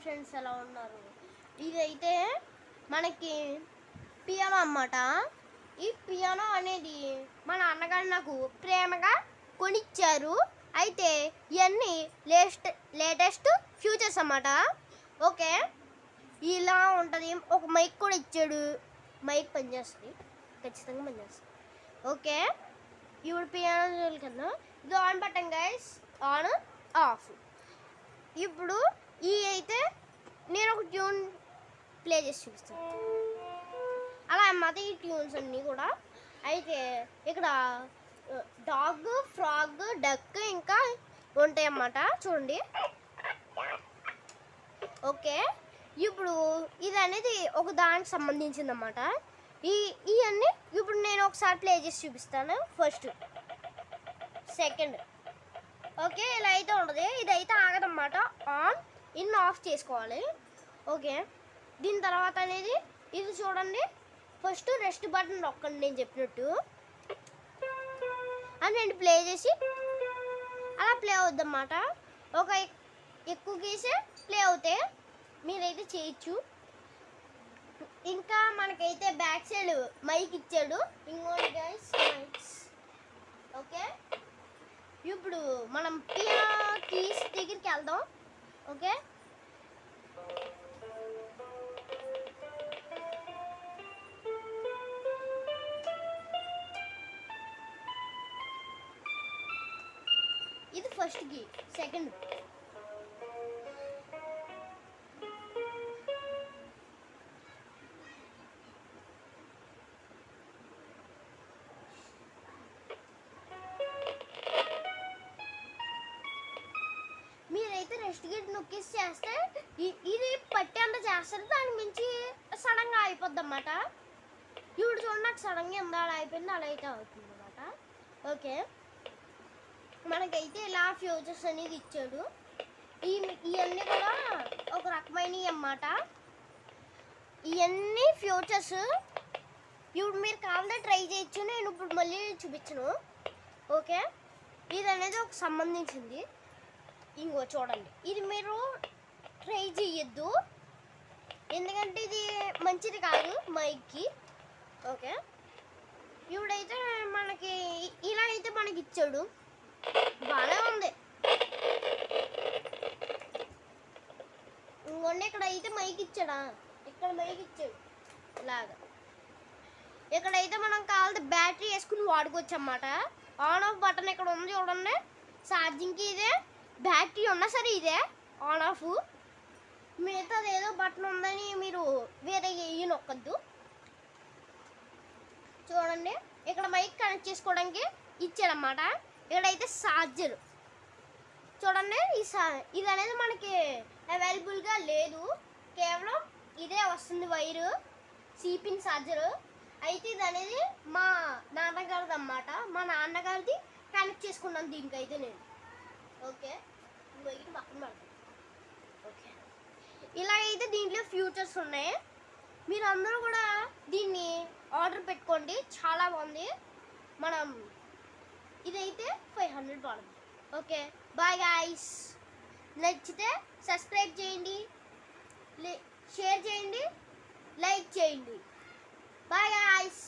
Friends, ఎలా ఉన్నారు? ఇదైతే మనకి పియానో అన్నమాట. ఈ పియానో అనేది మా నాన్నగారు నాకు ప్రేమగా కొనిచ్చారు. అయితే ఇవన్నీ లేటెస్ట్ ఫ్యూచర్స్ అన్నమాట. ఓకే, ఇలా ఉంటుంది. ఒక మైక్ కూడా ఇచ్చాడు. మైక్ పనిచేస్తుంది, ఖచ్చితంగా పనిచేస్తుంది. ఓకే, ఇప్పుడు పియానో కన్నా ఇది on button guys, on off. ఇప్పుడు ఈ అయితే నేను ఒక ట్యూన్ ప్లే చేసి చూపిస్తాను. అలా అన్నమాట ఈ ట్యూన్స్ అన్నీ కూడా. అయితే ఇక్కడ డాగ్, ఫ్రాగ్, డక్ ఇంకా ఉంటాయి అన్నమాట, చూడండి. ఓకే, ఇప్పుడు ఇది అనేది ఒక దానికి సంబంధించింది అన్నమాట. ఇవన్నీ ఇప్పుడు నేను ఒకసారి ప్లే చేసి చూపిస్తాను. First, second. ఓకే, ఇలా అయితే ఉంటుంది. ఇదైతే ఆగదన్నమాట. ఆన్ ఇన్ ఆఫ్ చేసుకోవాలి. ఓకే, దీని తర్వాత అనేది ఇది చూడండి. ఫస్ట్ రెస్ట్ బటన్ నొక్కండి నేను చెప్పినట్టు, అని నేను ప్లే చేసి అలా ప్లే అవుద్దన్నమాట. ఒక ఎక్కువ గీసే ప్లే అవుతాయి, మీరైతే చేయొచ్చు. ఇంకా మనకైతే బ్యాక్ సైడ్ మైక్ ఇచ్చాడు. ఇంకోటి గైస్ మైక్స్. ఓకే, ఇప్పుడు మనం పియానో కీస్ దగ్గరికి వెళ్దాం. ఓకే, ఇది ఫస్ట్ కీ, సెకండ్. మీరైతే రెస్ట్ గేట్ నొక్కేసి చేస్తే ఇది పట్టేంత చేస్తారు, దాని మించి సడన్గా అయిపోద్ది అన్నమాట. ఇప్పుడు చూడండి, నాకు సడన్గా ఎంత అలా అయిపోయింది, అలా అయితే అవుతుంది అన్నమాట. ఓకే, మనకైతే ఇలా ఫ్యూచర్స్ అనేది ఇచ్చాడు. ఇవన్నీ కూడా ఒక రకమైనవి అన్నమాట. ఇవన్నీ ఫ్యూచర్స్. ఇప్పుడు మీరు కావాలంటే ట్రై చేయొచ్చు, నేను ఇప్పుడు మళ్ళీ చూపించను. ఓకే, ఇది అనేది ఒక సంబంధించింది. ఇంకో చూడండి, ఇది మీరు ట్రై చేయొద్దు, ఎందుకంటే ఇది మంచిది కాదు మైక్కి. ఓకే, ఇప్పుడైతే మనకి ఇలా అయితే మనకి ఇచ్చాడు, బాగానే ఉంది. ఇంకొండి, ఇక్కడ అయితే మైక్ ఇచ్చాడా, ఇక్కడ మైక్ ఇచ్చాడు ఇలాగా. ఇక్కడైతే మనం కావాలంటే బ్యాటరీ వేసుకుని వాడుకోవచ్చు అన్నమాట. ఆన్ ఆఫ్ బటన్ ఇక్కడ ఉంది చూడండి. ఛార్జింగ్కి ఇదే, బ్యాటరీ ఉన్నా సరే ఇదే ఆన్ ఆఫ్. మిగతాది ఏదో బటన్ ఉందని మీరు వేరే ఏ నొక్కద్దు. చూడండి, ఇక్కడ మైక్ కనెక్ట్ చేసుకోవడానికి ఇచ్చాడన్నమాట. ఇక్కడైతే ఛార్జర్ చూడండి. ఇది అనేది మనకి అవైలబుల్గా లేదు, కేవలం ఇదే వస్తుంది వైరు, సిపిన్ ఛార్జర్. అయితే ఇది అనేది మా నాన్నగారిది అన్నమాట. మా నాన్నగారిది కనెక్ట్ చేసుకున్నాను దీనికైతే నేను. ఓకే, పక్కన పడతాను. ఓకే, ఇలా అయితే దీంట్లో ఫ్యూచర్స్ ఉన్నాయి. మీరు అందరూ కూడా దీన్ని ఆర్డర్ పెట్టుకోండి, చాలా బాగుంది. మనం ఇదైతే 500 పడుతుంది. Okay, bye guys. నచ్చితే సబ్స్క్రైబ్ చేయండి, షేర్ చేయండి, లైక్ చేయండి. Bye guys.